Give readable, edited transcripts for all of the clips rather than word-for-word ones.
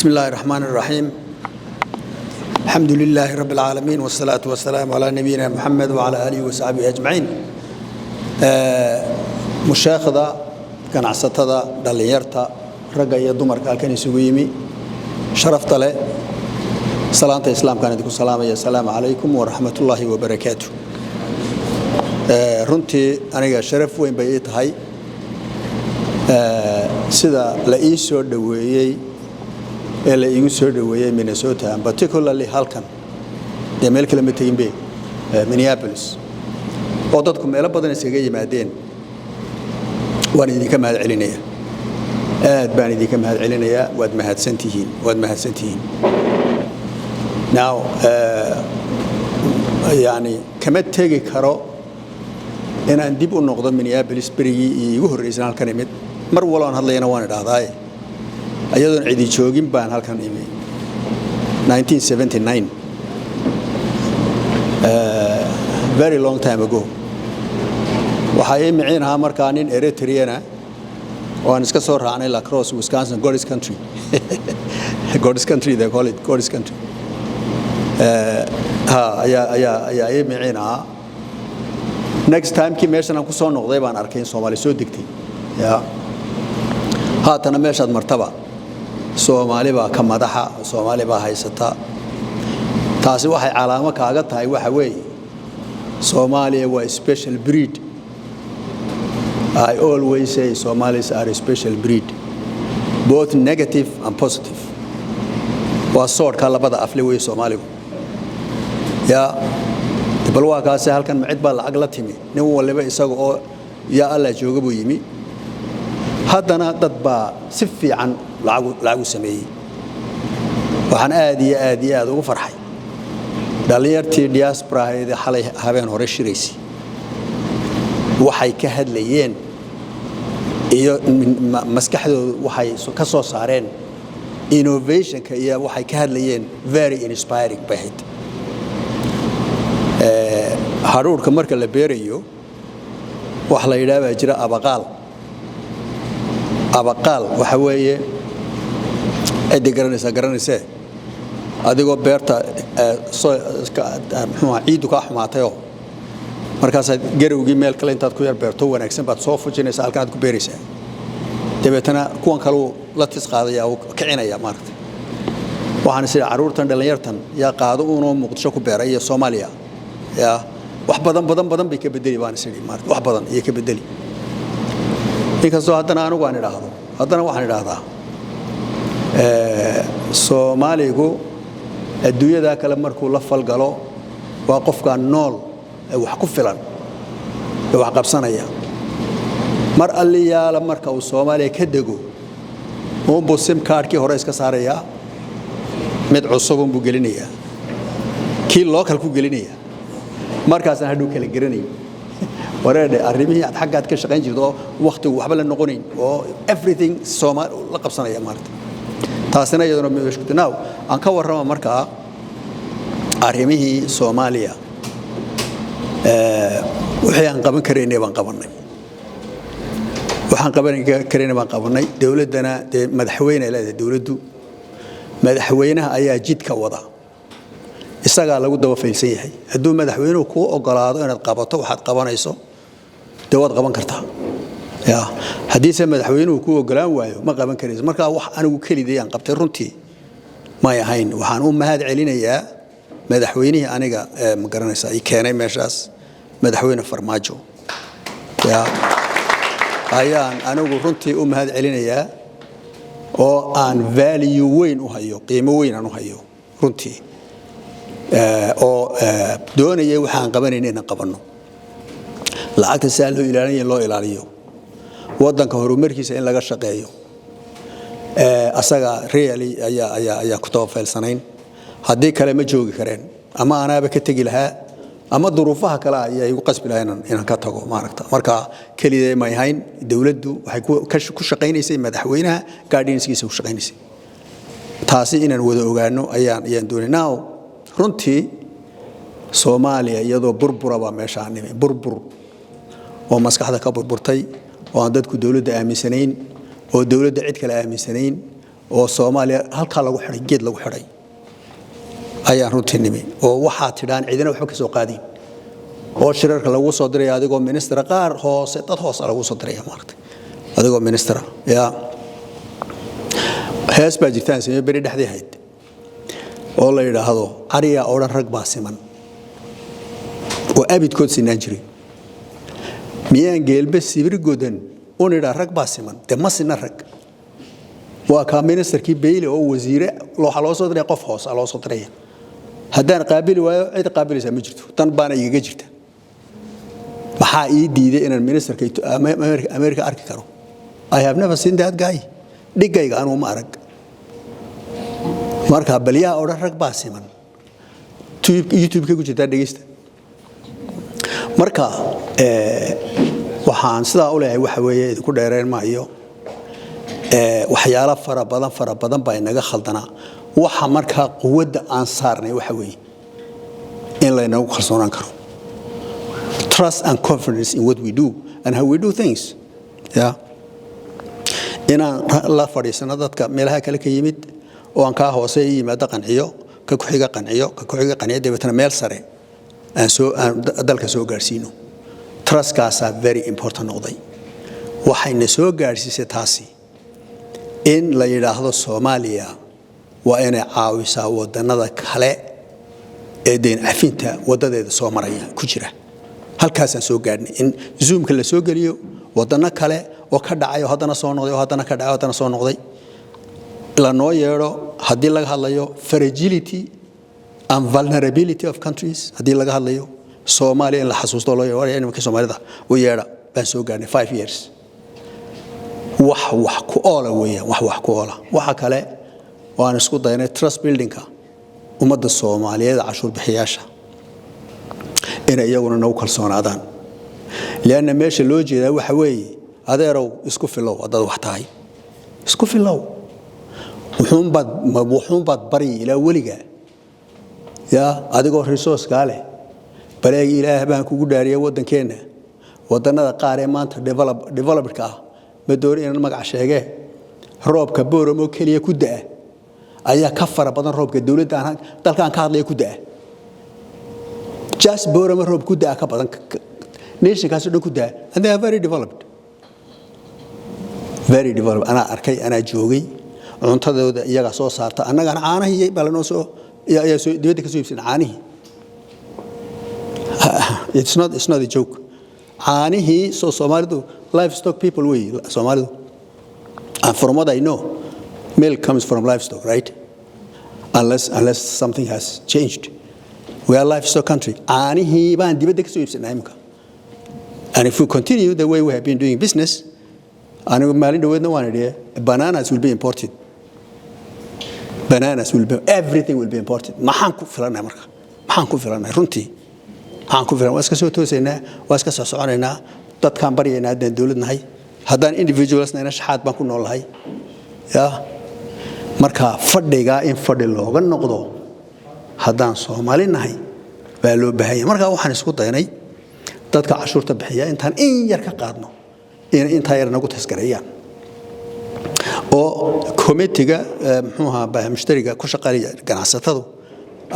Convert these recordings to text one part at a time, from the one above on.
بسم الله الرحمن الرحيم. الحمد لله رب العالمين والصلاة والسلام على نبينا محمد وعلى آله وصحبه أجمعين. مشاهدة كان عصتها دليرتا رجع دمر كان يسويمي شرفت له صلاة الإسلام كانت تقول السلام عليكم ورحمة الله وبركاته. رنتي أنا شرف وين بيت هاي سيدا لئيسو دويي إلا يوسر دويي مينيسوتا particularly هالكن دي ميل كلمة تيمبي مينيابوليس وضدكم إلى بدن سجى معدين وأنا دي كم هالعلنية باني دي كم هالعلنية واد ما هاد سنتين now يعني كم تيجي كرو إن عندي النقطة مينيابوليس بري يهور إسرائيل كلمة مر ولا هذا ينا وانا هذاي أيضا عدي شوقين بان هالكن إيمي 1979 very long time ago وحقيقة معين هامر كانين إريتريانا وانسكسور عن لا كروس ويسكونسن God's country God's country they call it God's country ها يا معينها next time كي ماشان أنا كسر نقطة بان أركين سومالي سود دكتي يا هاتنا ماشاد مرتبة سومالي با كمدحة سومالي با هاي ستا تاسي واحد علامة كاغت هاي وحوي سومالي هو special breed. I always say Somalis are a special breed, both negative and positive. وصور كلا بدأ أفلوي Somali. يا تبلوا كاسة هل كان معد بالعقلتهم نو اللي بيساقوا يا الله جوجبوا يمي هذانا تطبع سفي عن لعو سمي وعن آدي وفرحي دليرتي دياسبرا هذا حلي هبين هورش ريسي waxay ka hadlayeen iyo maskaxdoodu waxay ka soo saareen innovation ka iyo waxay ka hadlayeen very inspiring bahid haruurka marka la beerayo wax la yiraahdo jira abaqaal waxa weeye ay garanaysa adigoo beerta soo ciidu ka xumaatayo markaas garowgii meel kale intaad ku yar beerto wanaagsan baad soo fujinaysaa halka aad ku beeraysaa dabeetana kuwan kale la tisqaadaya oo kicinaya maartay waxaan sida caruurtan dhalinyartan yaa qaado uunoo muqdisho ku beeray iyo Soomaaliya yaa wax badan bay ka bedeli baan sidii maartay wax badan iyo ka bedeli inkastoo haddana anigu aan idhaahdo waxaan idhaahdaa Soomaaligu adduunyada kale markuu la falgalo waa qofka nool wax ku filan wax qabsanaya mar aliyaala marka uu Soomaaliya ka dago oo bosim kaarkii hore iska saaraya mid cusub uu gelinaya kii local ku gelinaya markaas aan hadhow kala garanay wareede arrimihii aad xaggaad ka shaqayn jirto waqtigu waxba la noqonayn oo everything Soomaali la qabsanaya maarta taasina iyaduna meeshku naaw aan ka warrama marka arrimihii Soomaaliya waxaan qaban kareynay baan qabanay dawladana dawladdu madaxweynaha ayaa jidka wada isaga lagu daba fiilsan yahay haduu madaxweynuhu ku ogolaado inaad qabato waxaad qabanayso dawad qaban kartaa ya hadii se madaxweynuhu ku ogolaan waayo ma qaban karayso marka wax anigu kaliday aan qabtay runtii ma yahayn waxaan u mahad celinayaa madaxweynaha aniga ma garanaysa ay keenay meeshaas madaxweyne farmaajo ya ayaan anigu runtii u mahad celinayaa oo aan value weyn u hayo qiimo weyn aan u hayo runtii oo doonayay waxaan qabanayna inaan qabano lacagta saal loo ilaaliyo wadanka horumarkiisa in laga shaqeeyo asaga really ayaa ku tabafaylsanayn haddii kale ma joogi kareen ama anaaba ka tagi lahaa ama duruufaha kale ay ugu qasbi lahayn inaan ka tago maaragta marka kaliya ma yahayn dawladdu waxay ku shaqaynaysay madaxweynaha guardianskiisa u shaqaynaysay taasi inaan wada ogaano ayaan doonaynaa runtii Soomaaliya iyadoo burburaba meeshaan burbur oo maskaxda ka burburtay oo aan dadku dawladda aaminsanayn oo dawladda cid kale aaminsanayn oo Soomaaliya halka lagu xiray geed lagu xiray ayaan runtii nimi oo waxa tidaan ciidana waxba ka soo qaadin oo shirarka lagu soo diray adigoo minister qaar hoose dad hoose lagu soo diray maartay adigoo minister ya hees baa jirtaan sameeyay bari dhaxdii hayd oo la yiraahdo ariya oo dhan rag baa siman oo abidkood sinaan jiray miyaan geelba sibir godan oo nira rag baa siman de ma sina rag waa ka ministerkii Bayle oo wasiire loo soo diray qof hoose loo soo diray haddaan qaabili waayo cid qaabilaysa ma jirto tan baana iga jirta maxaa ii diiday inaan ministerka America arki karo I have never seen that guy dhigayga aanu ma arag marka baliyaa oo rag baa siman YouTube-ka ku jirta dhageysta marka waxaan sidaa u leeyahay waxa weeye ku dheereen maayo waxyaalo fara badan baa inaga khaldana waxa marka quwadda aan saarnay waxa weeye in la inagu kalsoonaan karo trust and confidence in what we do and how we do things yeah inaan la fadhiisano dadka meelaha kale ka yimid oo aan ka hoose yimaado qanciyo ka ku xiga qanciyo deebtana meel sare aan dalka soo gaarsiino trust kaasa very important noqday waxayna soo gaarsiisay taasi in la yiraahdo Soomaaliya waa inay caawisaa wadanada kale ee deen afinta wadadeeda soo maraya ku jira halkaas aan soo gaarnay in zoomka la soo galiyo wadana kale oo ka dhacayo hadana soo noqday oo hadana ka dhacayo hadana soo noqday la noo yeero hadii laga hadlayo fragility and vulnerability of countries hadii laga hadlayo Soomaaliya in la xasuusto loo yeero nimanka Soomaalida oo yeera baan soo gaarnay 5 years wax ku oola weeyaan wax ku oola waxa kale waan isku daynay trust buildingka ummadda Soomaaliyeed cashuur bixiyaasha in iyaguna nagu kalsoonaadaan leena meesha loo jeedaa waxa weeye adeerow isku filow dad wax tahay isku filow wuxuun bad bari ila waliga ya adigoo resource gaale baleeg ilaahay baan kugu dhaariyay wadankeena wadanada qaar ee maanta development-ka ma doori in magac sheege roobka booramo kaliya ku daa ayaa ka fara badan roobka dawladda dalkan ka hadlay ku daa just booramo roob ku daa ka badan nation kaas oo ku daa and they are very developed ana arkay ana joogay cuntadooda iyaga soo saarta annaga caanahay balanoo soo ayaa soo dibadda ka soo iibsan caanahi it's not a joke caanahi soo Soomaalidu livestock people way Somalidu and from what I know milk comes from livestock right unless something has changed we are a livestock country anihi baan dibadda ka soo iibsanay imka and if we continue the way we have been doing business anigu maalin dhaweedna waan idhi bananas will be imported everything will be imported maxaan ku filanay marka maxaan ku filanay runtii maxaan ku filanay waa iska soo toosaynaa waa iska soo soconaynaa dadkaan baryaynaa hadaan dawladnahay haddaan individualsna shaxaad baan ku noolahay ya marka fadhiga in fadhi looga noqdo haddaan Soomaali nahay baa loo baahan yahay marka waxaan isku daynay dadka cashuurta bixiya intaan in yar ka qaadno inta yar nagu tasgareeyaan oo committee-ga muxuu mushtariga ku shaqeeya ganacsatadu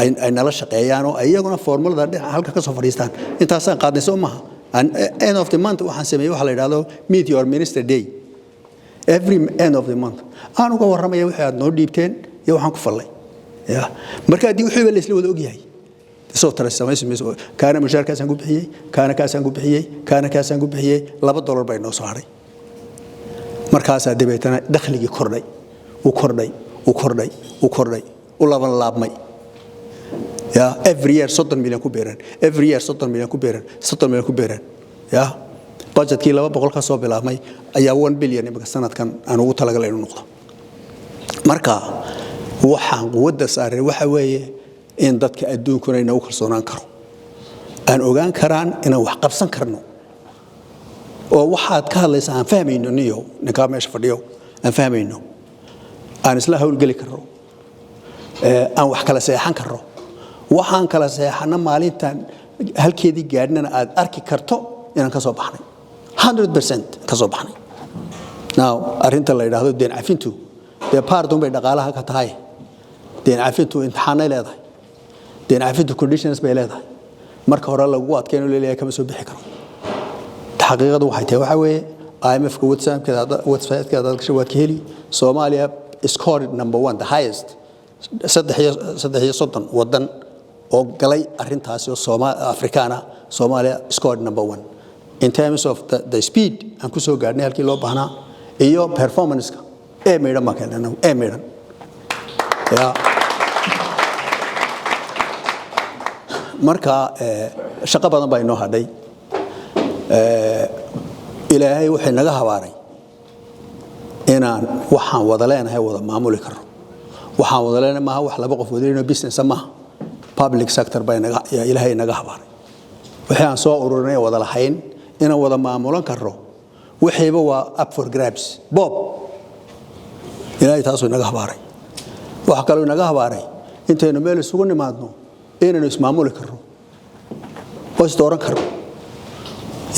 ay nala shaqeeyaan oo iyaguna formulada halka ka soo fadhiistaan intaasaan qaadnay soo maaha and end of the month waxaan sameeyay waxa la yiraahdo meet your minister day every end of the month aan uga warramaya waxa aad noo dhiibteen iyo waxaan ku falay ya marka hadii wixii la isla wada og yahay soo taraysamayso kaana mushaarkaasaan ku bixiyay kaana kaasaan ku bixiyay $2 bay noo soo haray markaas adeebaytana dakhliga kordhay u laban laabmay ya every year 30 milyan ku beeran 30 milyan ku beeran ya budgetkii 200 ka soo bilaabmay ayaa 1 bilyan imika sanadkan aan ugu talagalay inuu noqdo marka waxaan quwadda saaray waxa weeye in dadka adduunkuna inuu kalsoonaan karo aan ogaan karaan inaan wax qabsan karno oo waxaad ka hadlaysaa aan fahmayno niyo ninka meesha fadhiyo aan fahmayno aan isla hawlgali karno aan wax kala seexan karno waxaan kala seexana maalintan halkeedii gaadhnana aad arki karto inaan ka soo baxnay 100% ka soo baxnay now arinta la yiraahdo deen cafintu dee baardun bay dhaqaalaha ka tahay deen cafintu imtixaanay leedahay deen cafintu conditions bay leedahay marka hore lagu adkeeno leeyahay kama soo bixi karo xaqiiqadu waxay tahay waxa weeye IMF ka website-keeda dadka waad ka heli Soomaaliya scored number 1 the highest saddex wadan oo galay arintaasi oo Afrikaana Soomaaliya scored number 1 in terms of the speed aan ku soo gaarnay halkii loo baahnaa iyo performance-ka meedan ma keenano meedan ya marka shaqo badan baa inoo hadhay ilaahay wuxuu naga habaaray inaan waxaan wada leenahay wada maamuli karo waxaan wada leenahay ma wax laba qof wadayno business ma public sector baa ilaahay naga habaaray waxaan soo ururinay wada lahayn inaan wada maamulan karo wixiiba waa up for grabs bob ilaahay taasoo naga habaaray waxa kale oo naga habaaray intaynu meel isugu nimaadno inaynu ismaamuli karo oo isdooran karo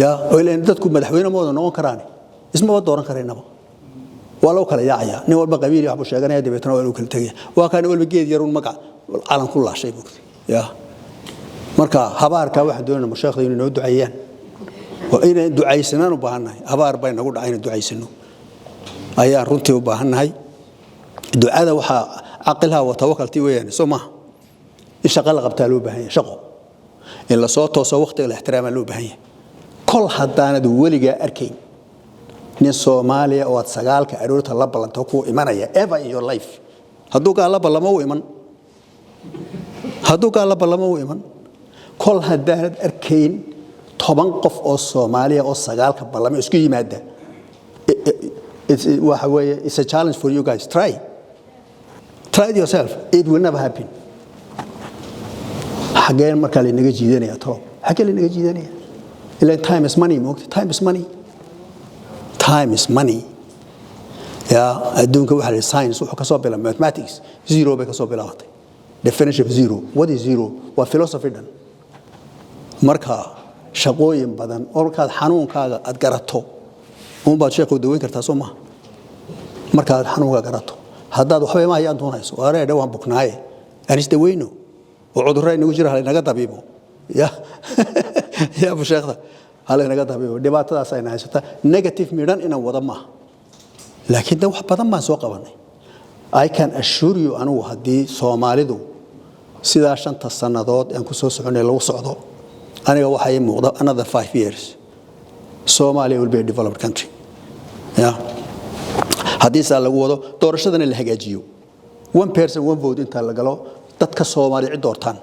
ya oo ilaa dadku madaxweyne mooda noqon karaan isma dooran kareynaba wala kala yaacaya nin walba qabiil wax buu sheeganaya dibeetana waa inuu kala tagay waa kaan walba geed yarun magac calan ku laashay buugtay ya marka habaarka waxa doonayna mashaayikh inay noo duceeyaan oo inay duceysanaan u baahanahay habaar bay nagu dhacay inay duceysano ayaa runtii u baahanahay ducada waxa aqalha wa tawakkalti weeyaan Soomaa in shaqo la qabtaa loo baahan yahay shaqo in la soo tooso waqtiga la ixtiraama loo baahan yahay kol hadaanad waliga arkayn nin Soomaaliya oo sagaalka aroorta la balanto ku imanaya ever in your life haduu ka la balamo u iman kol hadaanad arkayn 10 qof oo Soomaaliya oo sagaalka balamo isku yimaada it's a challenge for you guys try it yourself it will never happen xageen marka la inaga jiidanaya tolo xageen la inaga jiidanaya ila time is money moogta time is money ya adduunka waxa la science wuxuu ka soo bilaa mathematics zero bay ka soo bilaabatay definition of zero what is zero wa philosophy dan marka shaqooyin badan oo markaad xanuunkaaga aad garato oo baad sheekhu daweyn kartaa Soomaa markaad xanuunka garato haddaad waxba ma hayaan doonayso wareer dhawaan buknaaye aan isdaweyno oo cudurrada inagu jira hal inaga dabiibo ya bu sheekha hal inaga dabiibo dhibaatadaas ay haysata negative midhan inaan wada ma laakiin wax badan ma soo qabanay I can assure you anu hadii Soomaalidu sida 5 sanadood aan ku soo soconay lagu socdo aniga waxa ay muuqda another 5 years Somalia will be a developed country ya hadii saa lagu wado doorashadana la hagaajiyo one person one vote inta la galo dadka Soomaali cid doortaan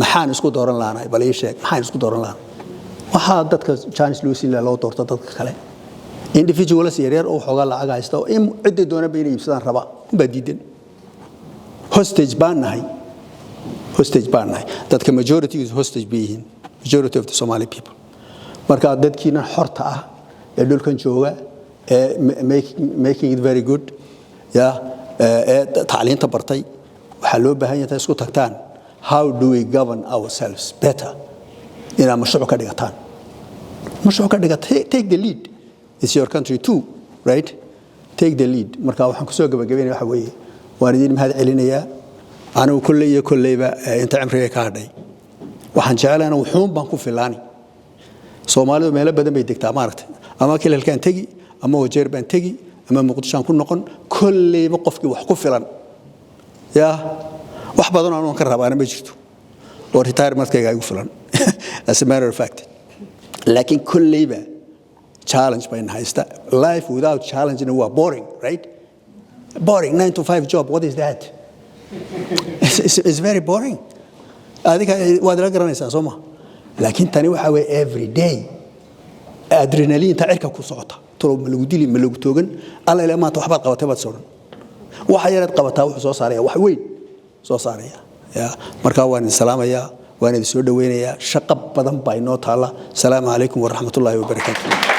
maxaan isku dooran laanahay bal ii sheeg maxaan isku dooran laanahay waxa dadka chance loo siin loo doorto dadka kale individuals yaryar oo xogaa lacag haysta oo in cid doona bay iibsadaan raba badiidan hostage baan nahay dadka majority is hostage being majority of the Somali people marka dadkiina xorta ah ee dhulkan jooga making it very good ya tacliinta bartay waxa loo baahan yahay isku tagtaan how do we govern ourselves better ina mashruuc ka dhigataan take the lead it's your country too right take the lead marka waxaan ku soo gabagabeynaa waxa weeye waan idin mahad celinayaa anigu kullayba inta cimriga ka hadhay waxaan jecelahay wuxuun baan ku filaani Soomaalidu meel badan bay degtaa maaragtay ama kilalkan tagi ama wajeer baan tagi ama Muqdisho ku noqon kullayba qofkii wax ku filan ya wax badan aan ka rabaa ma jirto oo retirement-kayga igu filan as a matter of fact laakiin kullayba challenge bay haysta life without challenge is boring right boring 9 to 5 job what is that it's very boring adiga waad la garanaysaa Soomaa laakiin tani waxa way every day adrenaline ta cirka ku socota tolo ma lagu dili ma lagu toogan alla ilaa maanta waxbaad qabatay baad soo waxa yaraad qabataa wuxuu soo saaraya wax weyn soo saaraya ya marka waan salaamayaa waan idin soo dhaweynayaa shaqo badan baa inoo taala salaamu alaykum wa rahmatullaahi wa barakaatuh